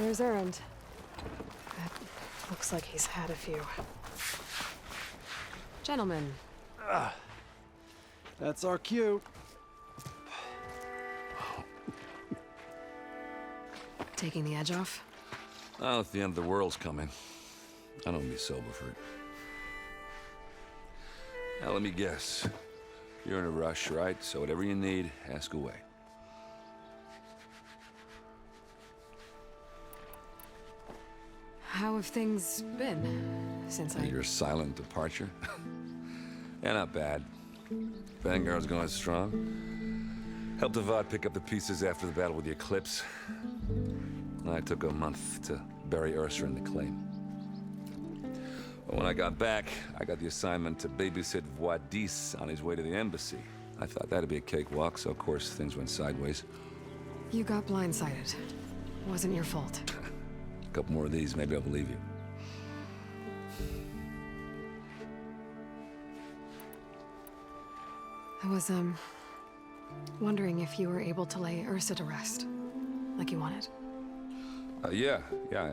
There's Errand. That looks like he's had a few. Gentlemen. That's our cue. Taking the edge off? Oh, if the end of the world's coming, I don't be sober for it. Now, let me guess. You're in a rush, right? So whatever you need, ask away. How have things been since Your silent departure? Yeah, not bad. Vanguard's going strong. Helped Avad pick up the pieces after the battle with the Eclipse. I took a month to bury Ursa in the claim. But when I got back, I got the assignment to babysit Voidis on his way to the embassy. I thought that'd be a cakewalk, so of course things went sideways. You got blindsided. Wasn't your fault. A couple more of these, maybe I'll believe you. I was, wondering if you were able to lay Ursa to rest, like you wanted. Yeah,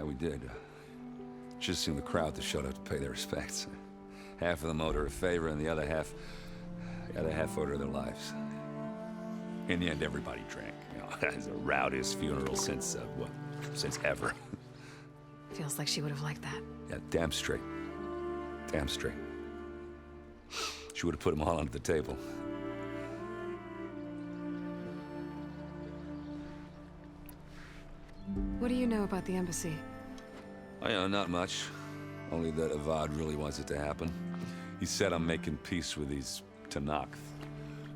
we did. Just seemed the crowd that showed up to pay their respects. Half of them owed her a favor, and the other half owed her their lives. In the end, everybody drank. You know, it was the rowdiest funeral since ever. Feels like she would have liked that. Yeah, damn straight. Damn straight. She would have put them all under the table. What do you know about the embassy? I know not much. Only that Avad really wants it to happen. He said I'm making peace with these Tanakh.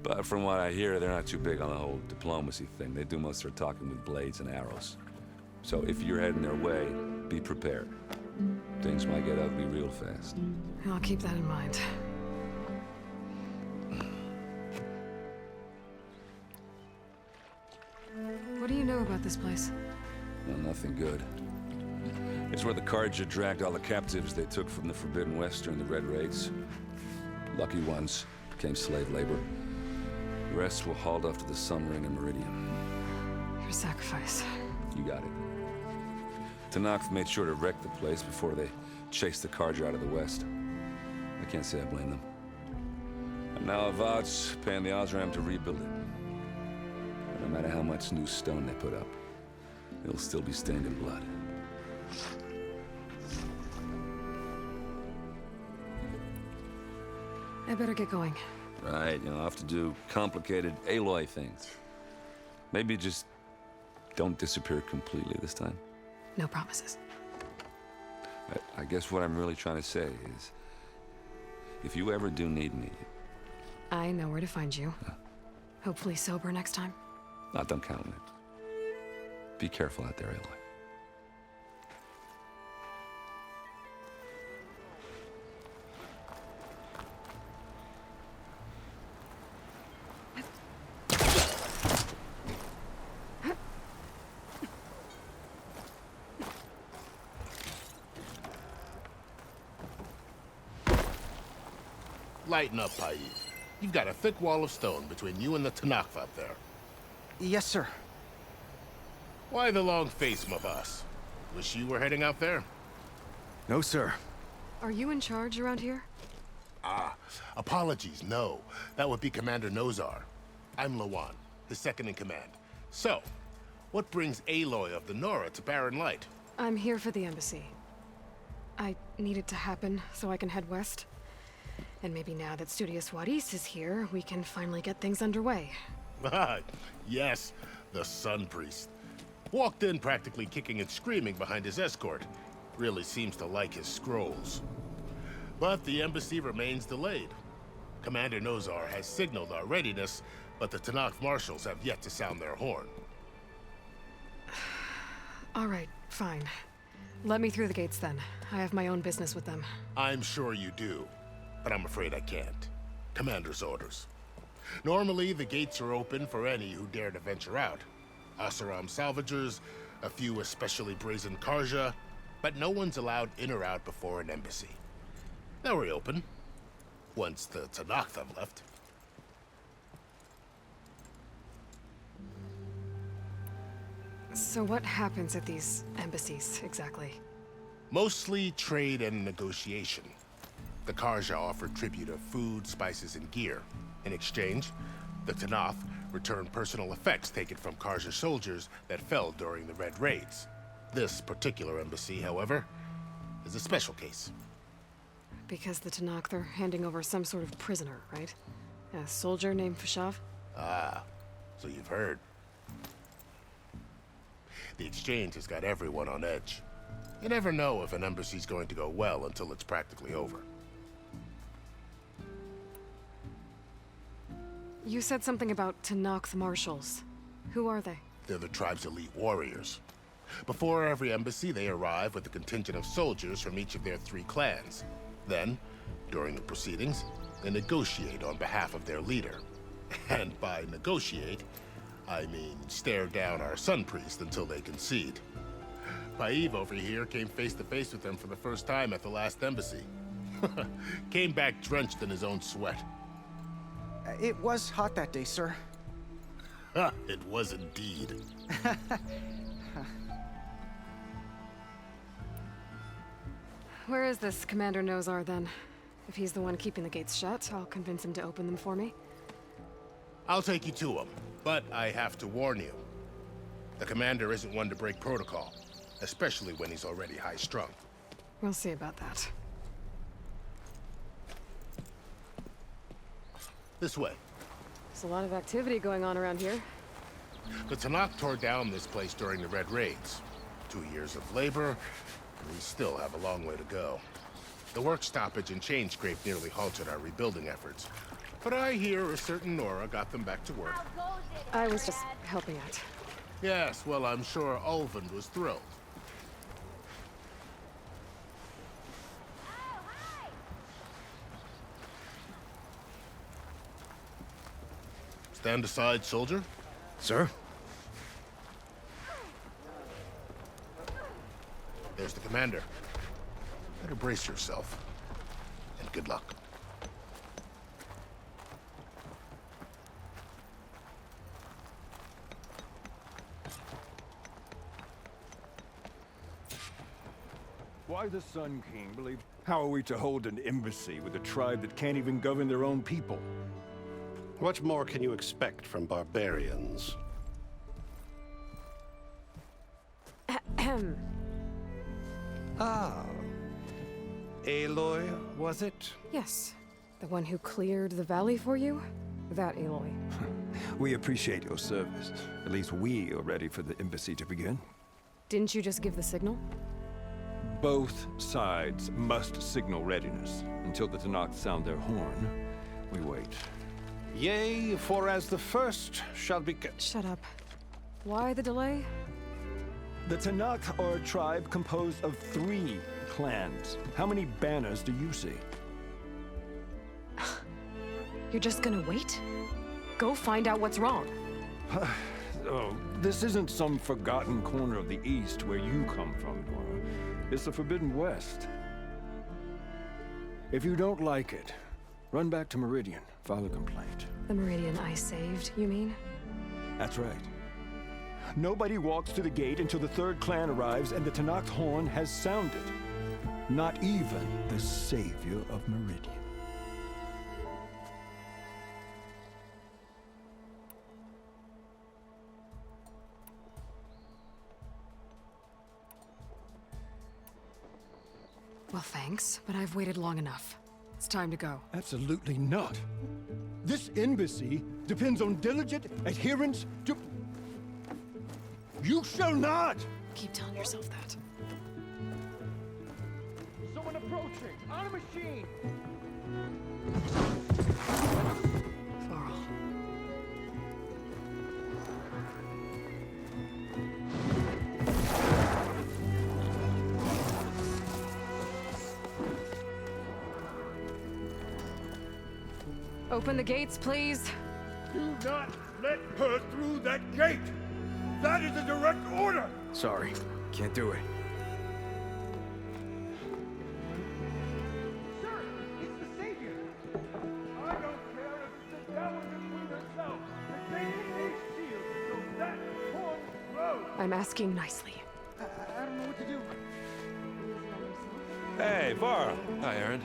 But from what I hear, they're not too big on the whole diplomacy thing. They do most of their talking with blades and arrows. So if you're heading their way, be prepared. Things might get ugly real fast. I'll keep that in mind. What do you know about this place? Well, nothing good. It's where the Carja dragged all the captives they took from the Forbidden West during the Red Raids. Lucky ones became slave labor. The rest were hauled off to the Sun Ring and Meridian. Your sacrifice. You got it. Tanakh made sure to wreck the place before they chased the Carja out of the West. I can't say I blame them. And now Avad's paying the Osram to rebuild it. And no matter how much new stone they put up, it'll still be stained in blood. I better get going. Right, I'll have to do complicated Aloy things. Maybe just don't disappear completely this time. No promises. I guess what I'm really trying to say is, if you ever do need me... I know where to find you. Hopefully sober next time. Don't count on it. Be careful out there, Aloy. Lighten up, Paiv. You've got a thick wall of stone between you and the Tanakh up there. Yes, sir. Why the long face, my boss? Wish you were heading out there? No, sir. Are you in charge around here? Apologies, no. That would be Commander Nozar. I'm Lawan, his second in command. So, what brings Aloy of the Nora to Barren Light? I'm here for the embassy. I need it to happen so I can head west. And maybe now that Studious Wadis is here, we can finally get things underway. Yes, the Sun Priest. Walked in practically kicking and screaming behind his escort. Really seems to like his scrolls. But the embassy remains delayed. Commander Nozar has signaled our readiness, but the Tanakh marshals have yet to sound their horn. All right, fine. Let me through the gates then. I have my own business with them. I'm sure you do, but I'm afraid I can't. Commander's orders. Normally, the gates are open for any who dare to venture out. Asaram salvagers, a few especially brazen Carja, but no one's allowed in or out before an embassy. They'll reopen, once the Tanakh have left. So what happens at these embassies, exactly? Mostly trade and negotiation. The Karja offered tribute of food, spices, and gear. In exchange, the Tanath returned personal effects taken from Karja soldiers that fell during the Red Raids. This particular embassy, however, is a special case. Because the Tanakh, they're handing over some sort of prisoner, right? A soldier named Fashav? Ah, so you've heard. The exchange has got everyone on edge. You never know if an embassy's going to go well until it's practically over. You said something about Tanakh marshals. Who are they? They're the tribe's elite warriors. Before every embassy, they arrive with a contingent of soldiers from each of their 3 clans. Then, during the proceedings, they negotiate on behalf of their leader. And by negotiate, I mean stare down our sun priest until they concede. Paiv over here came face to face with them for the first time at the last embassy. Came back drenched in his own sweat. It was hot that day, sir. It was indeed. Where is this Commander Nozar, then? If he's the one keeping the gates shut, I'll convince him to open them for me. I'll take you to him, but I have to warn you. The commander isn't one to break protocol, especially when he's already high-strung. We'll see about that. This way. There's a lot of activity going on around here. The Tanakh tore down this place during the Red Raids. 2 years of labor, and we still have a long way to go. The work stoppage and chain scrape nearly halted our rebuilding efforts. But I hear a certain Nora got them back to work. I was just helping out. Yes, well, I'm sure Ulvund was thrilled. Stand aside, soldier. Sir? There's the commander. Better brace yourself. And good luck. Why the Sun King believe? How are we to hold an embassy with a tribe that can't even govern their own people? What more can you expect from barbarians? Ahem. Ah. Aloy, was it? Yes. The one who cleared the valley for you? That Aloy. We appreciate your service. At least we are ready for the embassy to begin. Didn't you just give the signal? Both sides must signal readiness. Until the Tanakh sound their horn, we wait. Yea, for as the first shall be... Shut up. Why the delay? The Tanakh are a tribe composed of 3 clans. How many banners do you see? You're just gonna wait? Go find out what's wrong. Oh, this isn't some forgotten corner of the East where you come from, Nora. It's the Forbidden West. If you don't like it, run back to Meridian, file a complaint. The Meridian I saved, you mean? That's right. Nobody walks to the gate until the 3rd clan arrives and the Tanakh horn has sounded. Not even the savior of Meridian. Well, thanks, but I've waited long enough. It's time to go. Absolutely not. This embassy depends on diligent adherence to... You shall not! Keep telling yourself that. Someone approaching! On a machine! Varl. Open the gates, please. Do not let her through that gate! That is a direct order! Sorry. Can't do it. Sir, it's the Savior! I don't care if the devil between herself. The gate is a shield, so that horn grows! I'm asking nicely. I don't know Hey, Varl. Hi, Aaron.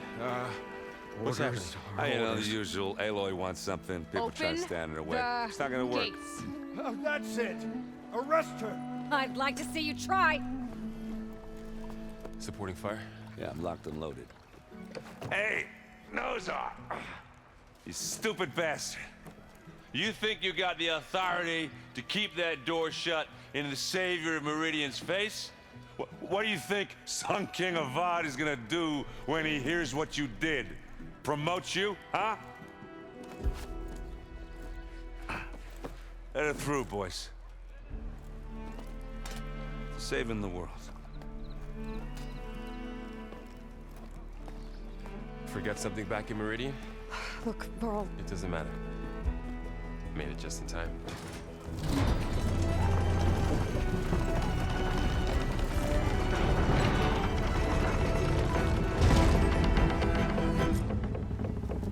What's happening? You know, the usual. Aloy wants something. People try to stand in her way. It's not gonna work. Gates. Oh, that's it. Arrest her. I'd like to see you try. Supporting fire? Yeah, I'm locked and loaded. Hey, Nozar! You stupid bastard. You think you got the authority to keep that door shut in the Savior of Meridian's face? What do you think Sun King Avad is gonna do when he hears what you did? Promote you, huh? Let her through, boys. Saving the world. Forget something back in Meridian? Look, Varl, It doesn't matter. Made it just in time.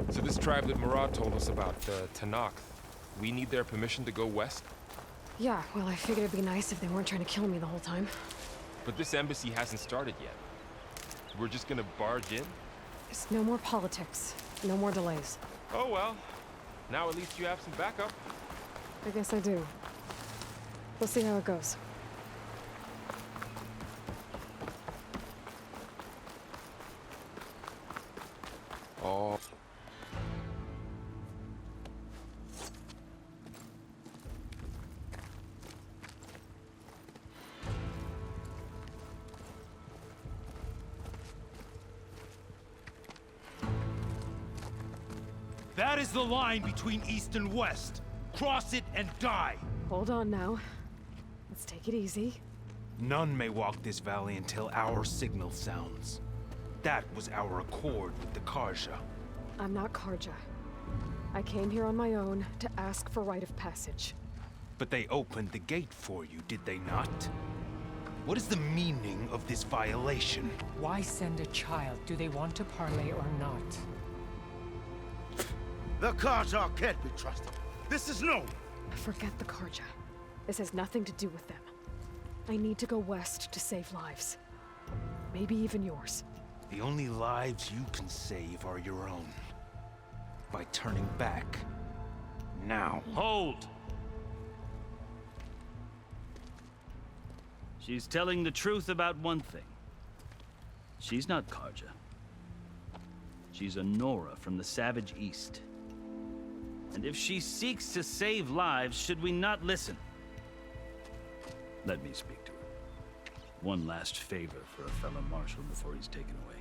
So this tribe that Murad told us about, the Tanakh, we need their permission to go west? yeah, well, I figured it'd be nice if they weren't trying to kill me the whole time. But this embassy hasn't started yet. We're just gonna barge in? It's no more politics, no more delays. Oh well. Now at least you have some backup. I guess I do. We'll see how it goes. Oh. That is the line between East and West. Cross it and die. Hold on now. Let's take it easy. None may walk this valley until our signal sounds. That was our accord with the Karja. I'm not Karja. I came here on my own to ask for rite of passage. But they opened the gate for you, did they not? What is the meaning of this violation? Why send a child? Do they want to parley or not? The Karja can't be trusted. This is known. Forget the Karja. This has nothing to do with them. I need to go west to save lives. Maybe even yours. The only lives you can save are your own. By turning back. Now. Hold! She's telling the truth about one thing. She's not Karja. She's a Nora from the Savage East. And if she seeks to save lives, should we not listen? Let me speak to her. One last favor for a fellow marshal before he's taken away.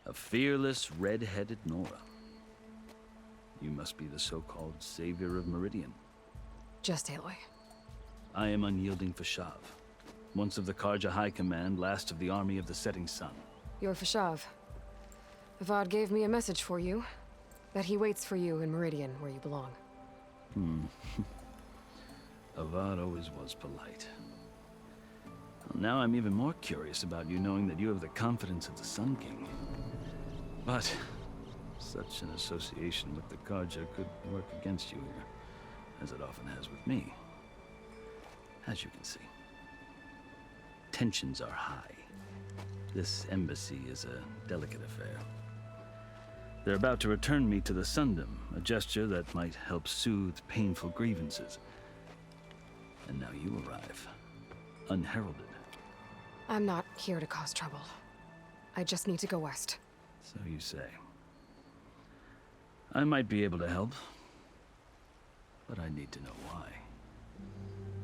A fearless, red-headed Nora. You must be the so-called Savior of Meridian. Just Aloy. I am unyielding Fashav. Once of the Karja High Command, last of the army of the Setting Sun. You're Fashav. Avad gave me a message for you. That he waits for you in Meridian, where you belong. Avad always was polite. Well, now I'm even more curious about you knowing that you have the confidence of the Sun King. But such an association with the Karja could work against you here, as it often has with me. As you can see, tensions are high. This embassy is a delicate affair. They're about to return me to the Sundom, a gesture that might help soothe painful grievances. And now you arrive, unheralded. I'm not here to cause trouble. I just need to go west. So you say. I might be able to help, but I need to know why.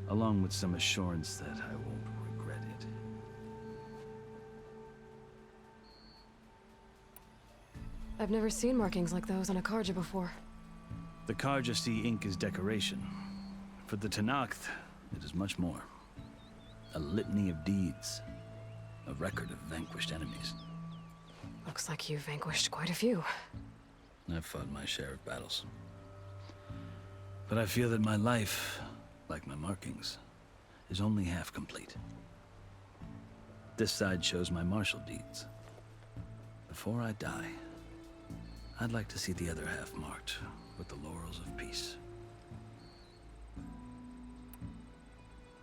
Along with some assurance that I won't regret it. I've never seen markings like those on a Karja before. The Karja see ink as decoration. For the Tanakh, it is much more. A litany of deeds. A record of vanquished enemies. Looks like you've vanquished quite a few. I've fought my share of battles. But I feel that my life, like my markings, is only half complete. This side shows my martial deeds. Before I die, I'd like to see the other half marked with the laurels of peace.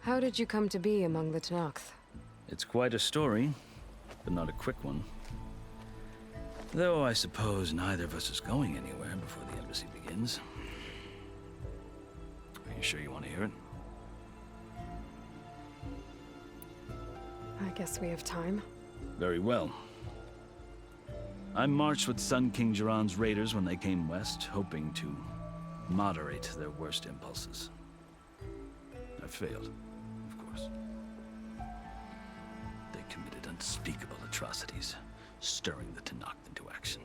How did you come to be among the Tenakth? It's quite a story, but not a quick one. Though I suppose neither of us is going anywhere before the embassy begins. Are you sure you want to hear it? I guess we have time. Very well. I marched with Sun King Jiran's raiders when they came west, hoping to moderate their worst impulses. I failed, of course. They committed unspeakable atrocities, stirring the Tenakth into action.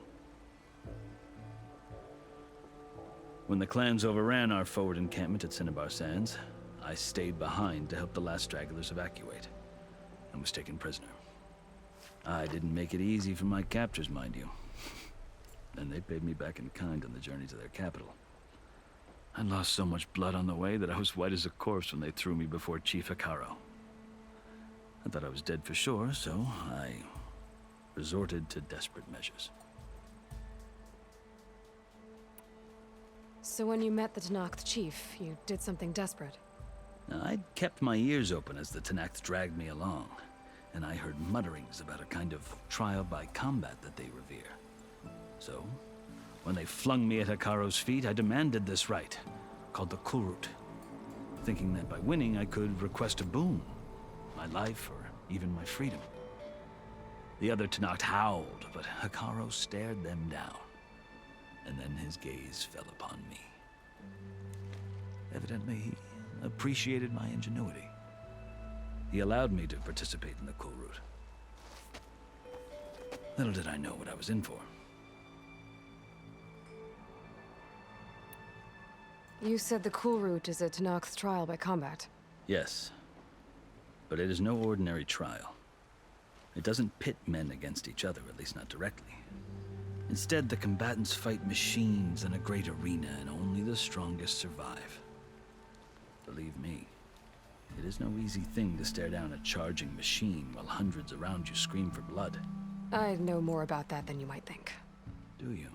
When the clans overran our forward encampment at Cinnabar Sands, I stayed behind to help the last stragglers evacuate, and was taken prisoner. I didn't make it easy for my captors, mind you. And they paid me back in kind on the journey to their capital. I lost so much blood on the way that I was white as a corpse when they threw me before Chief Hekarro. I thought I was dead for sure, so I resorted to desperate measures. So when you met the Tenakth chief, you did something desperate? Now, I'd kept my ears open as the Tenakth dragged me along, and I heard mutterings about a kind of trial by combat that they revere. So, when they flung me at Hekarro's feet, I demanded this right, called the Kulrut, thinking that by winning I could request a boon, my life or even my freedom. The other Tenakth howled, but Hekarro stared them down, and then his gaze fell upon me. Evidently, he appreciated my ingenuity. He allowed me to participate in the Kulrut. Little did I know what I was in for. You said the Kulrut is a Tenakth trial by combat. Yes, but it is no ordinary trial. It doesn't pit men against each other, at least not directly. Instead, the combatants fight machines in a great arena, and only the strongest survive. Believe me, it is no easy thing to stare down a charging machine while hundreds around you scream for blood. I know more about that than you might think. Do you?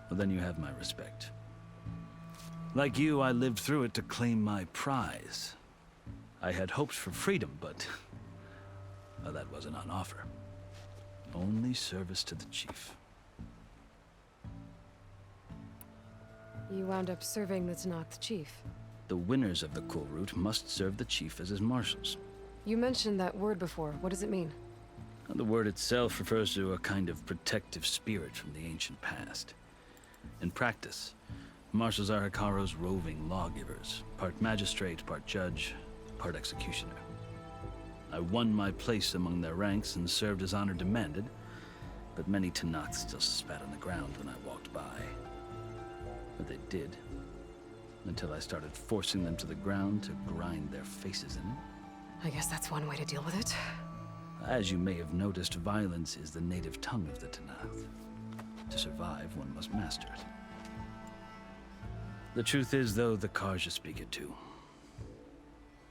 Well, then you have my respect. Like you, I lived through it to claim my prize. I had hopes for freedom, but well, that wasn't on offer. Only service to the chief. You wound up serving the Tenakth chief. The winners of the Kulrut must serve the chief as his marshals. You mentioned that word before. What does it mean? The word itself refers to a kind of protective spirit from the ancient past. In practice, marshals are Hekarro's roving lawgivers, part magistrate, part judge, part executioner. I won my place among their ranks and served as honor demanded, but many Tenakth still spat on the ground when I walked by. But they did, until I started forcing them to the ground to grind their faces in it. I guess that's one way to deal with it. As you may have noticed, violence is the native tongue of the Tenakth. To survive, one must master it. The truth is, though, the Karja speak it too.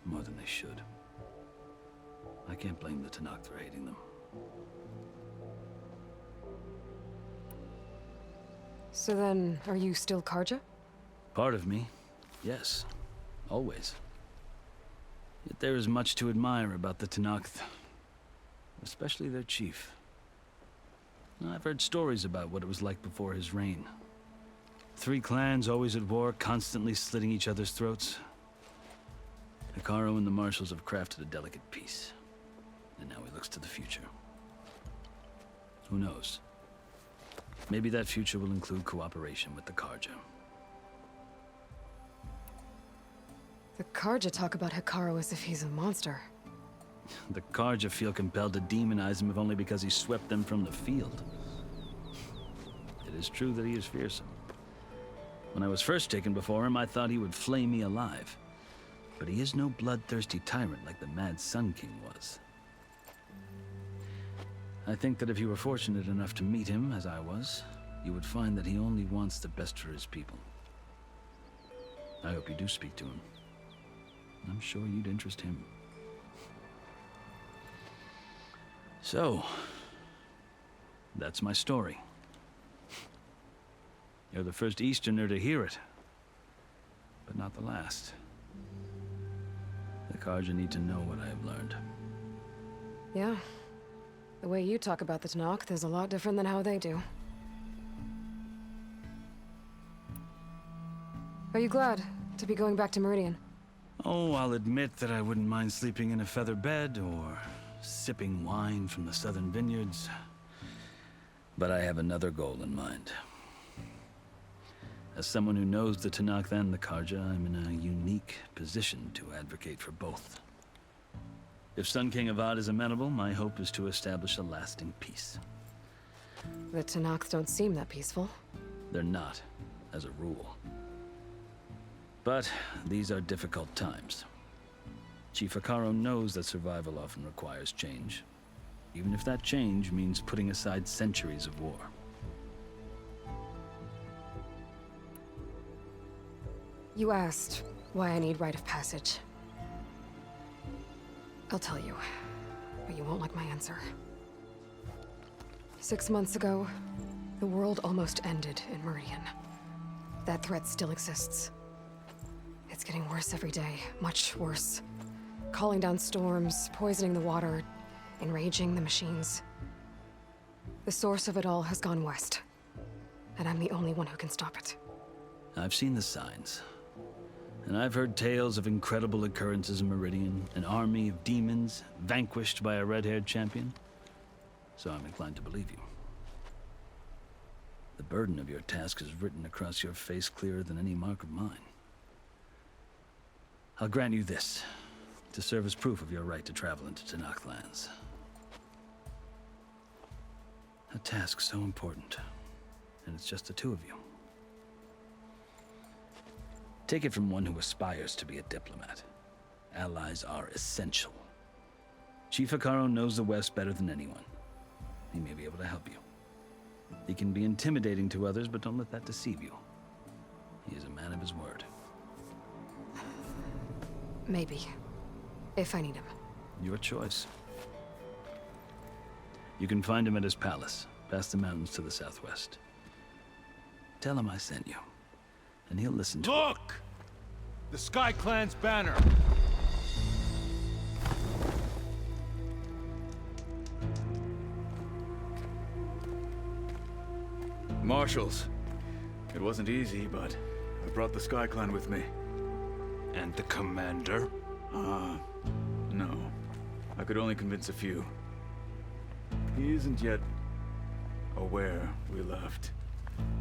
More than they should. I can't blame the Tenakth for hating them. So then, are you still Karja? Part of me, yes. Always. Yet there is much to admire about the Tenakth. Especially their chief. I've heard stories about what it was like before his reign. 3 clans always at war, constantly slitting each other's throats. Hekarro and the marshals have crafted a delicate peace. And now he looks to the future. Who knows? Maybe that future will include cooperation with the Karja. The Karja talk about Hekarro as if he's a monster. The Karja feel compelled to demonize him if only because he swept them from the field. It is true that he is fearsome. When I was first taken before him, I thought he would flay me alive. But he is no bloodthirsty tyrant like the Mad Sun King was. I think that if you were fortunate enough to meet him, as I was, you would find that he only wants the best for his people. I hope you do speak to him. I'm sure you'd interest him. So, that's my story. You're the first Easterner to hear it, but not the last. The Karja need to know what I have learned. Yeah. The way you talk about the Tanakh is a lot different than how they do. Are you glad to be going back to Meridian? Oh, I'll admit that I wouldn't mind sleeping in a feather bed or sipping wine from the southern vineyards. But I have another goal in mind. As someone who knows the Tanakh and the Karja, I'm in a unique position to advocate for both. If Sun King Avad is amenable, my hope is to establish a lasting peace. The Tanakhs don't seem that peaceful. They're not, as a rule. But these are difficult times. Chief Akaro knows that survival often requires change, even if that change means putting aside centuries of war. You asked why I need rite of passage. I'll tell you, but you won't like my answer. 6 months ago, the world almost ended in Meridian. That threat still exists. It's getting worse every day, much worse. Calling down storms, poisoning the water, enraging the machines. The source of it all has gone west, and I'm the only one who can stop it. I've seen the signs. And I've heard tales of incredible occurrences in Meridian, an army of demons vanquished by a red-haired champion. So I'm inclined to believe you. The burden of your task is written across your face clearer than any mark of mine. I'll grant you this, to serve as proof of your right to travel into Tanakh lands. A task so important, and it's just the two of you. Take it from one who aspires to be a diplomat. Allies are essential. Chief Akaro knows the West better than anyone. He may be able to help you. He can be intimidating to others, but don't let that deceive you. He is a man of his word. Maybe. If I need him. Your choice. You can find him at his palace, past the mountains to the southwest. Tell him I sent you, and he'll listen to Look! The Sky Clan's banner! Marshals. It wasn't easy, but I brought the Sky Clan with me. And the commander? No. I could only convince a few. He isn't yet aware we left.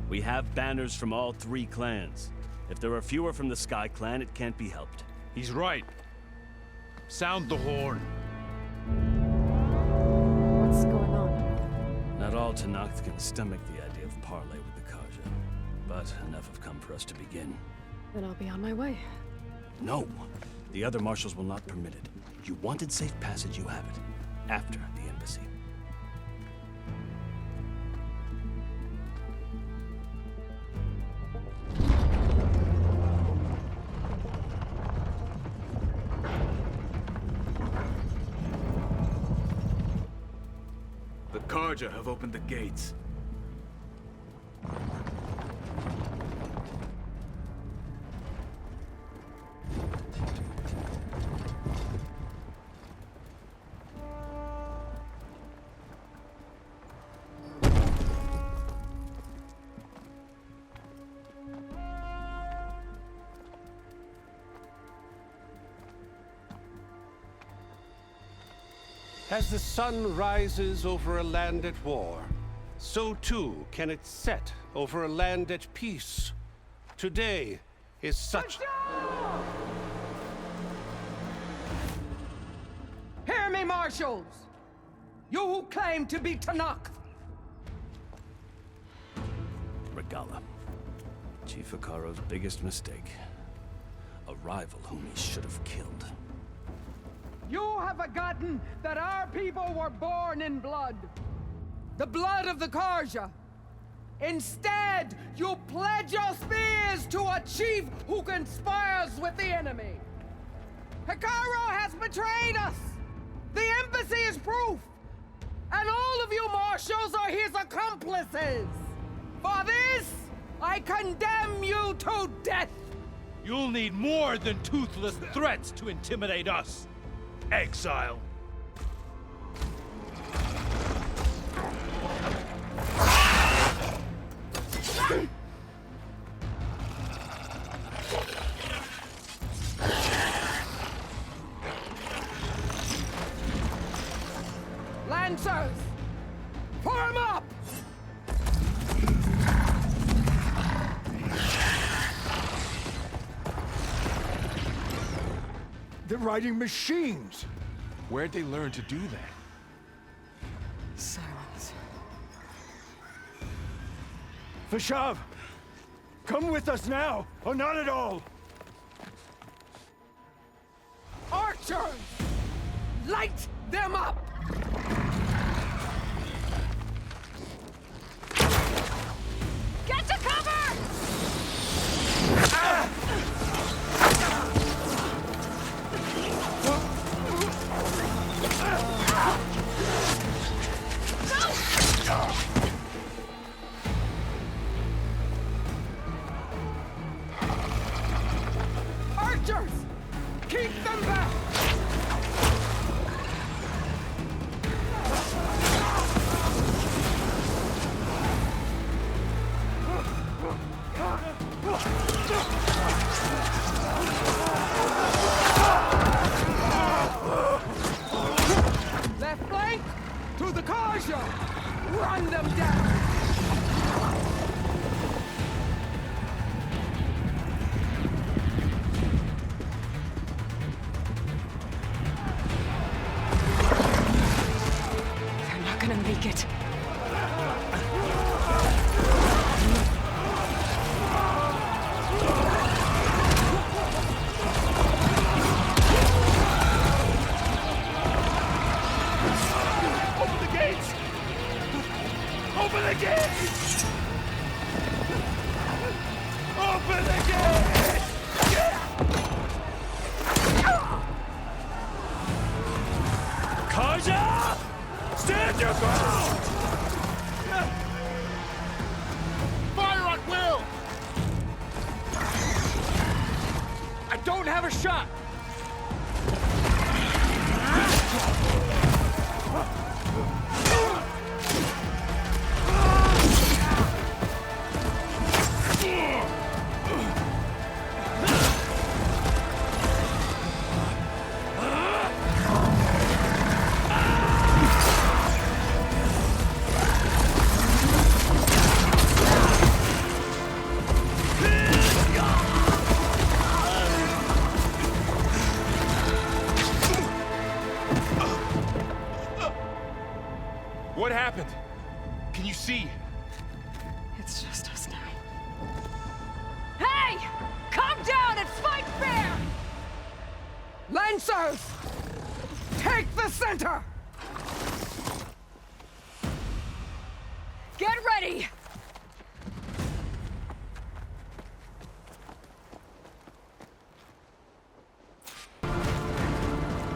We have banners from all 3 clans. If there are fewer from the Sky Clan, it can't be helped. He's right. Sound the horn. What's going on? Not all Tanakh can stomach the idea of parley with the Karja, but enough have come for us to begin. Then I'll be on my way. No. The other marshals will not permit it. You wanted safe passage, you have it. After the embassy. The Karja have opened the gates. As the sun rises over a land at war, so too can it set over a land at peace. Today is such... Hear me, marshals! You who claim to be Tanakh! Regala. Chief Akaro's biggest mistake. A rival whom he should have killed. You have forgotten that our people were born in blood. The blood of the Karja. Instead, you pledge your spears to a chief who conspires with the enemy. Akaro has betrayed us. The embassy is proof. And all of you marshals are his accomplices. For this, I condemn you to death! You'll need more than toothless threats to intimidate us, exile. Lancers! Form up! They're riding machines! Where'd they learn to do that? Silence. Vashav! Come with us now, or not at all! Archers! Light them up! Get to cover! Archers! Keep them back! Left flank! To the Karja! Run them down! They're not gonna make it. Open the gates! Open the gates! Open the gates! Kaja! Stand your ground! Fire at will! I don't have a shot! What happened? Can you see? It's just us now. Hey! Calm down and fight fair! Lancers! Take the center! Get ready!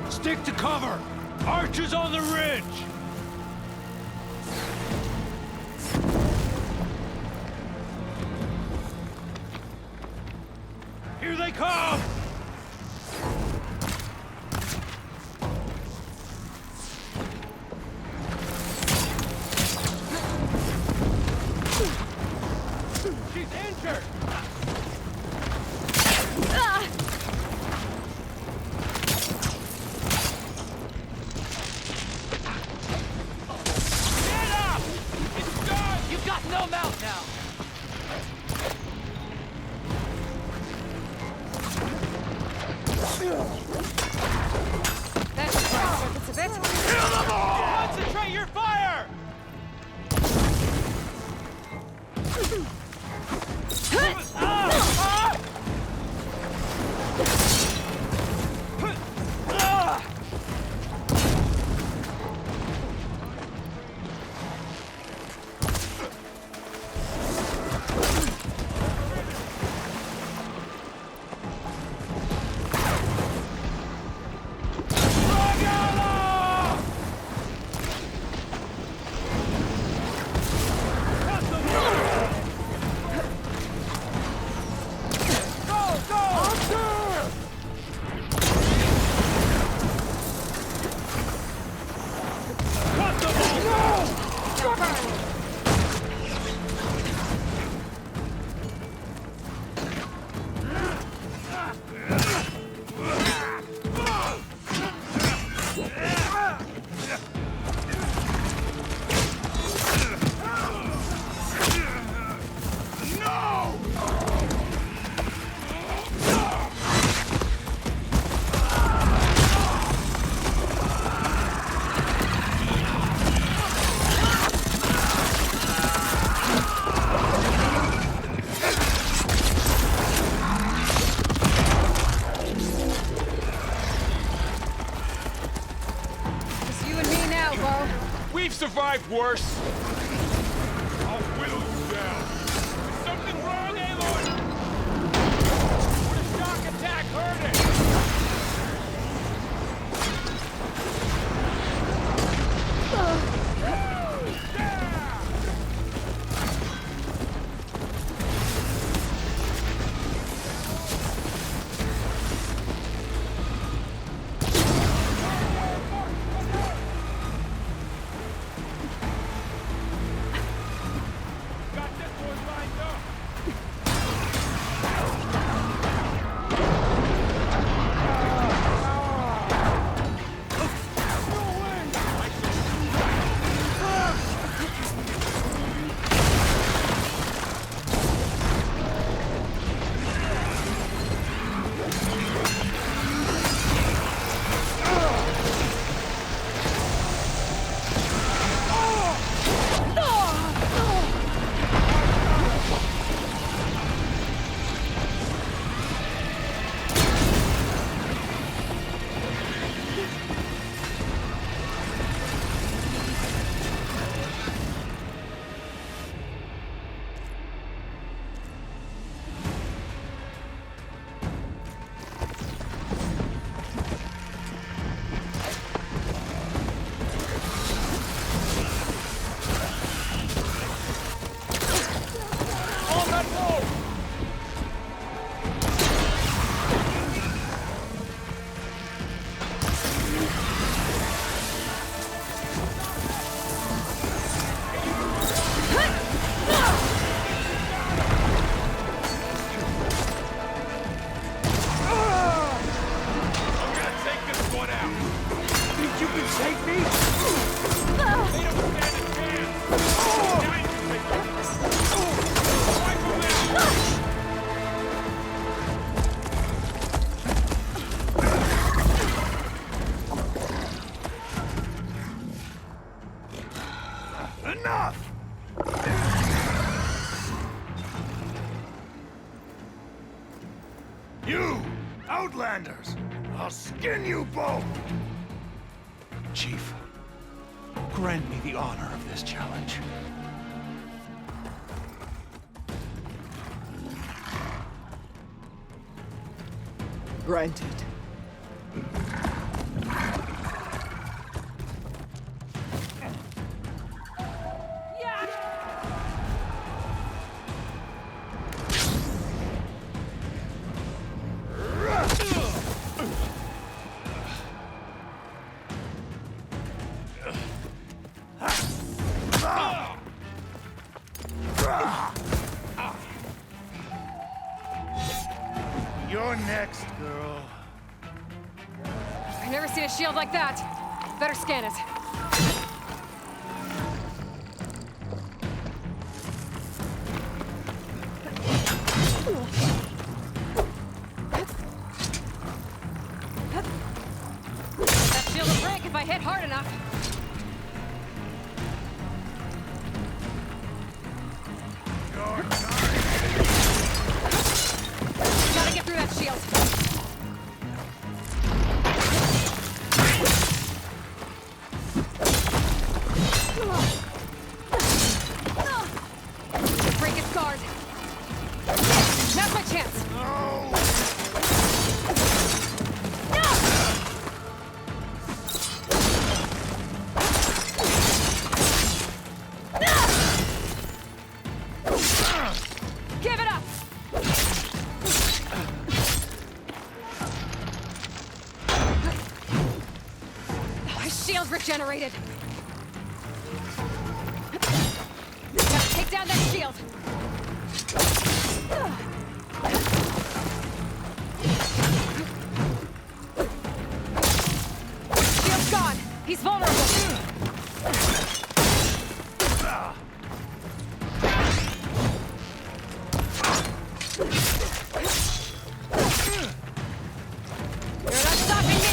Stick to cover! Archers on the ridge! Here they come! She's injured! Get up! It's done! You've got no mouth now! That's the surface of it. Kill them all! Concentrate your fire! survived worse. I'll whittle you down. Is something wrong, Aloy? Would a shock attack hurt it? You! Outlanders! I'll skin you both! Chief, grant me the honor of this challenge. Granted. You're next, girl. I've never seen a shield like that. Better scan it. That shield will break if I hit hard enough. Gotta get through that shield. Break its guard. Now's my chance. Give it up. My shield's regenerated. Gotta take down that shield. Shield's gone. He's vulnerable. You're not stopping me.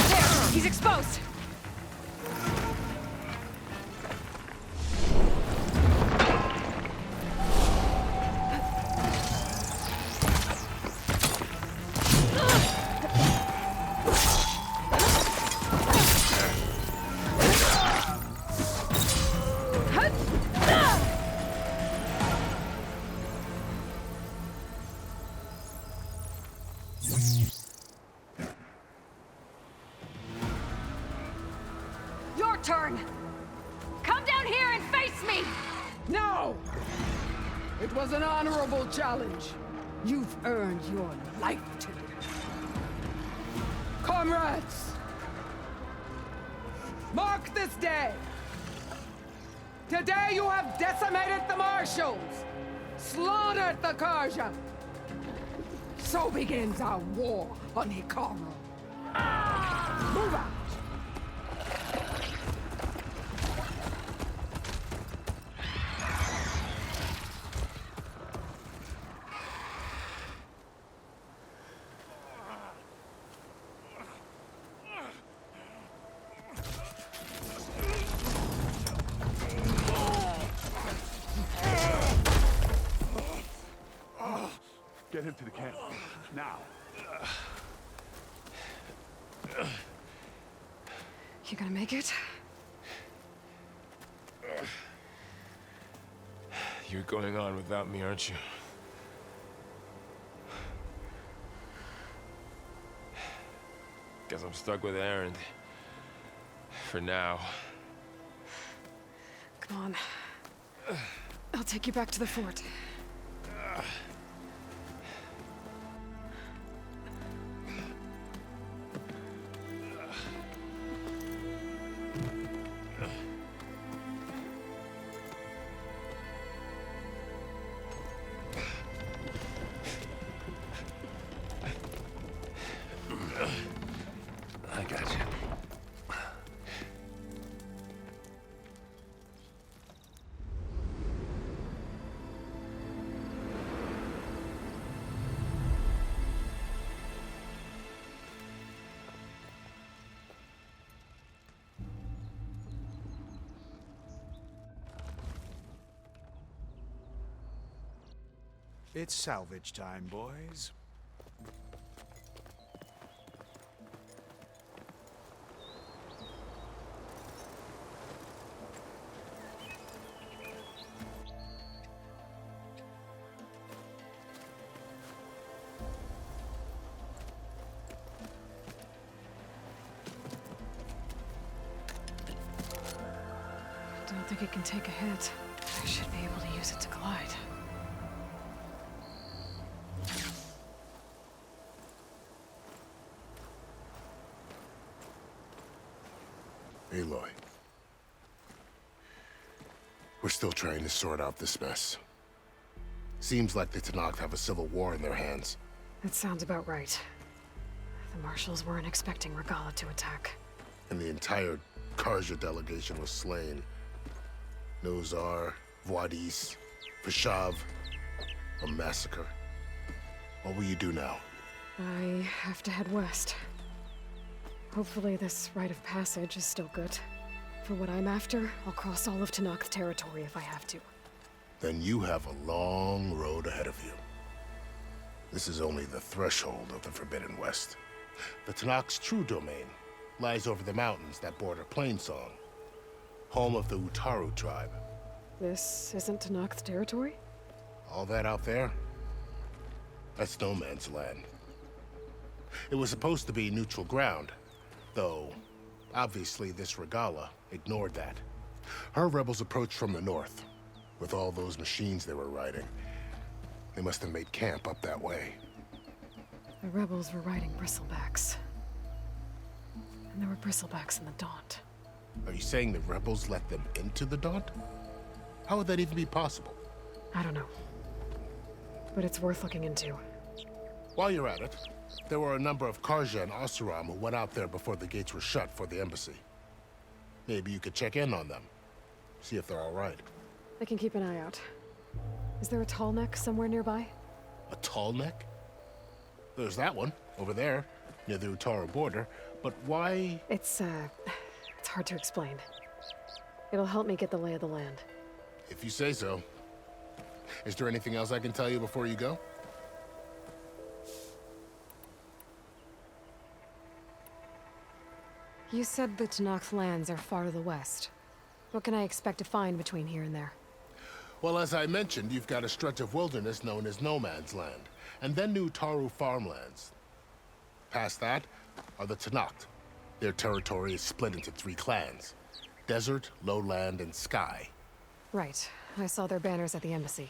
There, he's exposed. turn! Come down here and face me! No! It was an honorable challenge. You've earned your life today. Comrades! Mark this day! Today you have decimated the Marshals! Slaughtered the Karja! So begins our war on Hikaru. Move out! Get him to the camp. Now. You gonna make it? You're going on without me, aren't you? Guess I'm stuck with Aaron. For now. Come on. I'll take you back to the fort. I got you. It's salvage time, boys. I don't think it can take a hit. I should be able to use it to glide. Aloy. We're still trying to sort out this mess. Seems like the Tenakth have a civil war in their hands. That sounds about right. The Marshals weren't expecting Regala to attack. And the entire Karja delegation was slain. Nozar, Voidis, Vashav. A massacre. What will you do now? I have to head west. Hopefully this rite of passage is still good. For what I'm after, I'll cross all of Tenakth territory if I have to. Then you have a long road ahead of you. This is only the threshold of the Forbidden West. The Tenakth's true domain lies over the mountains that border Plainsong, home of the Utaru tribe. This isn't Tenakth territory? All that out there? That's no man's land. It was supposed to be neutral ground, though obviously this Regala ignored that. Her rebels approached from the north. With all those machines they were riding, they must have made camp up that way. The rebels were riding bristlebacks. And there were bristlebacks in the Daunt. Are you saying the rebels let them into the Daunt? How would that even be possible? I don't know. But it's worth looking into. While you're at it, there were a number of Karja and Oseram who went out there before the gates were shut for the embassy. Maybe you could check in on them. See if they're all right. I can keep an eye out. Is there a tall neck somewhere nearby? A tall neck? There's that one, over there, near the Utaru border. But why? It's hard to explain. It'll help me get the lay of the land. If you say so. Is there anything else I can tell you before you go? You said the Tenakth lands are far to the west. What can I expect to find between here and there? Well, as I mentioned, you've got a stretch of wilderness known as No Man's Land, and then new Utaru farmlands. Past that are the Tenakth. Their territory is split into 3 clans. Desert, lowland, and sky. Right. I saw their banners at the embassy.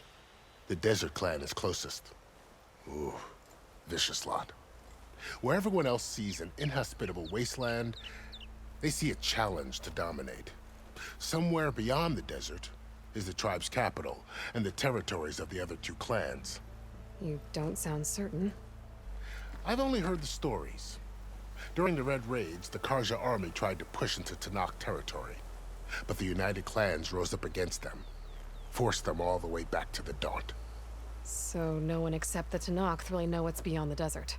The Desert Clan is closest. Ooh, vicious lot. Where everyone else sees an inhospitable wasteland, they see a challenge to dominate. Somewhere beyond the desert is the tribe's capital and the territories of the other two clans. You don't sound certain. I've only heard the stories. During the Red Raids, the Karja army tried to push into Tanakh territory, but the United Clans rose up against them, forced them all the way back to the Daunt. So no one except the Tanakh really know what's beyond the desert.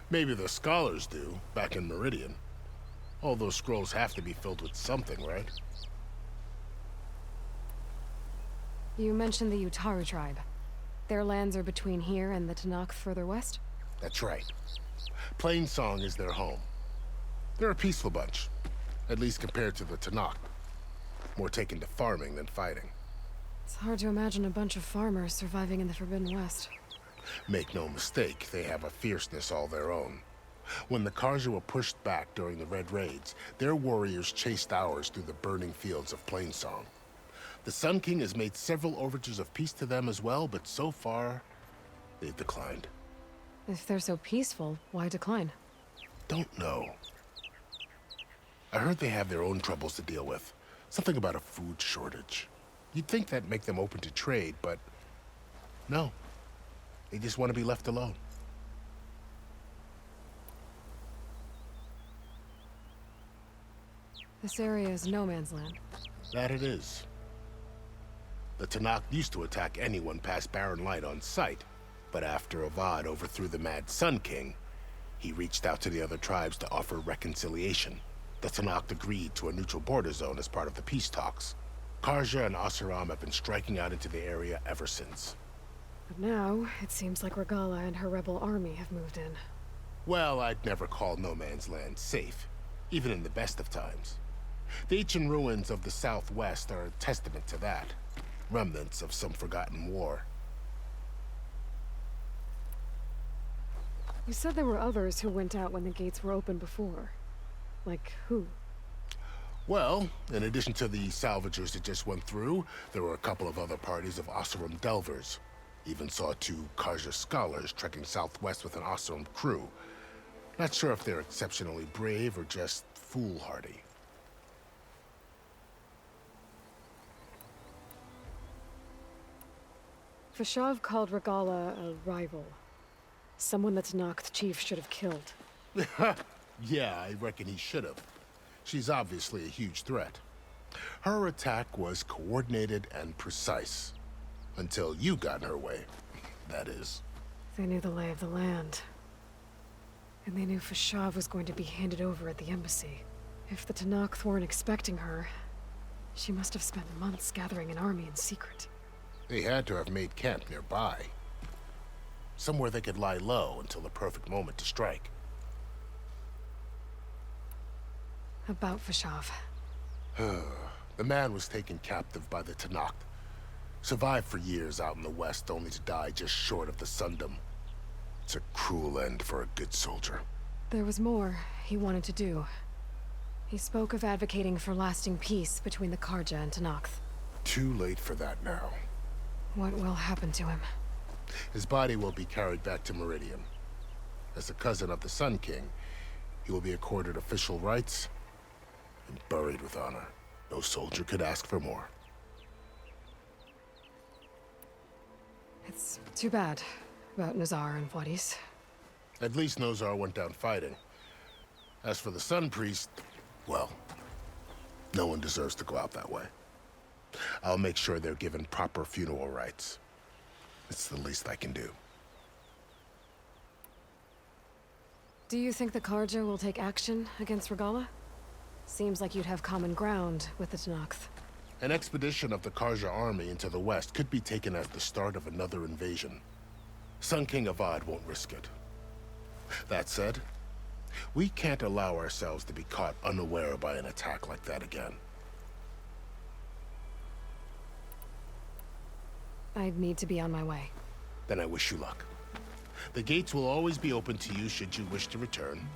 Maybe the scholars do, back in Meridian. All those scrolls have to be filled with something, right? You mentioned the Utaru tribe. Their lands are between here and the Tanakh further west? That's right. Plainsong is their home. They're a peaceful bunch, at least compared to the Tanakh. More taken to farming than fighting. It's hard to imagine a bunch of farmers surviving in the Forbidden West. Make no mistake, they have a fierceness all their own. When the Karja were pushed back during the Red Raids, their warriors chased ours through the burning fields of Plainsong. The Sun King has made several overtures of peace to them as well, but so far, they've declined. If they're so peaceful, why decline? Don't know. I heard they have their own troubles to deal with. Something about a food shortage. You'd think that'd make them open to trade, but no. They just want to be left alone. This area is no man's land. That it is. The Tanakh used to attack anyone past Barren Light on sight, but after Avad overthrew the Mad Sun King, he reached out to the other tribes to offer reconciliation. The Tanakh agreed to a neutral border zone as part of the peace talks. Karja and Asuram have been striking out into the area ever since. But now, it seems like Regala and her rebel army have moved in. Well, I'd never call no man's land safe, even in the best of times. The ancient ruins of the Southwest are a testament to that. Remnants of some forgotten war. You said there were others who went out when the gates were open before. Like who? Well, in addition to the salvagers that just went through, there were a couple of other parties of Oseram delvers. Even saw 2 Karja scholars trekking southwest with an Oseram crew. Not sure if they're exceptionally brave or just foolhardy. Fashav called Regala a rival. Someone that Tanakh chief should have killed. Yeah, I reckon he should have. She's obviously a huge threat. Her attack was coordinated and precise. Until you got in her way, that is. They knew the lay of the land. And they knew Fashav was going to be handed over at the embassy. If the Tanakh weren't expecting her, she must have spent months gathering an army in secret. They had to have made camp nearby. Somewhere they could lie low until the perfect moment to strike. About Fashav. The man was taken captive by the Tanakh. Survived for years out in the west, only to die just short of the Sundom. It's a cruel end for a good soldier. There was more he wanted to do. He spoke of advocating for lasting peace between the Karja and Tanakh. Too late for that now. What will happen to him? His body will be carried back to Meridian. As a cousin of the Sun King, he will be accorded official rights and buried with honor. No soldier could ask for more. It's too bad about Nazar and Wadis. At least Nozar went down fighting. As for the Sun Priest, well, no one deserves to go out that way. I'll make sure they're given proper funeral rites. It's the least I can do. Do you think the Karja will take action against Regala? Seems like you'd have common ground with the Tanakh. An expedition of the Karja army into the west could be taken as the start of another invasion. Sun King Avad won't risk it. That said, we can't allow ourselves to be caught unaware by an attack like that again. I'd need to be on my way. Then I wish you luck. The gates will always be open to you should you wish to return.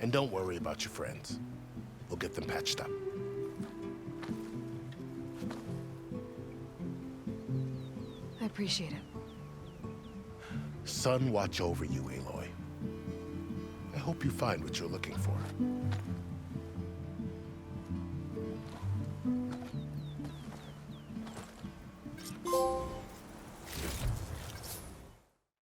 And don't worry about your friends. We'll get them patched up. I appreciate it. Sun watch over you, Aloy. I hope you find what you're looking for.